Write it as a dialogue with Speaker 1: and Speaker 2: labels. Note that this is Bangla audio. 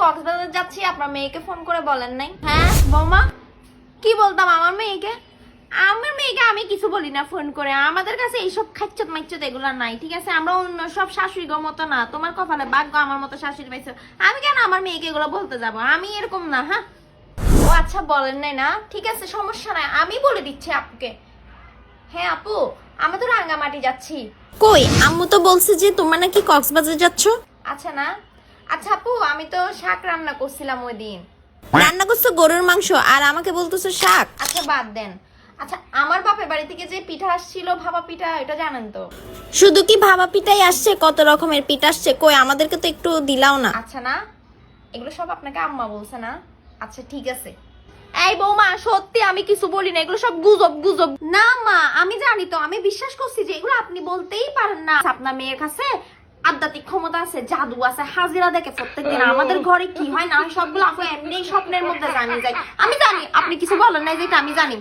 Speaker 1: কক্সবাজার যাচ্ছি, আপনার মেয়েকে ফোন করে বলেন নাই? হ্যাঁ বৌমা, কি বলতাম আমার মেয়েকে? আমার মেয়েকে আমি কিছু বলি না ফোন করে। আমাদের কাছে এইসব খাচ্চত মাইচ্চত এগুলো নাই, ঠিক আছে? আমরা অন্য সব শাশুড়ি গো মতো না। তোমার কপালে ভাগ্য আমার মতো শাশুড়ি পাইছো। আমি কেন আমার মেয়েকে এগুলো বলতে যাব? আমি এরকম না। হ্যাঁ, ও আচ্ছা, বলেন নাই না, ঠিক আছে, সমস্যা নাই, আমি বলে দিচ্ছি আপুকে। হ্যাঁ আপু, আমি তো রাঙ্গামাটি যাচ্ছি।
Speaker 2: কই, আম্মু তো বলছে যে তোমরা নাকি কক্সবাজার যাচ্ছ।
Speaker 1: আচ্ছা না, আচ্ছা আপু, আমি তো শাক রান্না করছিলাম ওই দিন।
Speaker 2: রান্না করছো গরুর মাংস আর আমাকে বলতেছো শাক।
Speaker 1: আচ্ছা বাদ দেন। আচ্ছা, আমার বাপের বাড়ি থেকে যে পিঠা আসছিল, ভাপা পিঠা, এটা জানেন তো?
Speaker 2: শুধু কি ভাবা পিঠাই আসছে? কত রকমের পিঠা আসছে, কই আমাদেরকে তো একটু দিলাও না।
Speaker 1: আচ্ছা না, এগুলো সব আপনাকে আম্মা বলছে না? আচ্ছা ঠিক আছে। এই বৌমা, সত্যি আমি কিছু বলি না, এগুলো সব গুজব গুজব। না মা, আমি জানি তো, আমি বিশ্বাস করছি যে এগুলো আপনি বলতেই পারেন না। আপনার মেয়ের কাছে আধ্যাত্মিক ক্ষমতা আছে, জাদু আছে, হাজিরা দেখে প্রত্যেকদিন। আমাদের ঘরে কি হয় না হয় সবগুলো আপু এমনি স্বপ্নের মধ্যে জানি যায়। আমি জানি আপনি কিছু বলেন নাই, যেটা আমি জানি।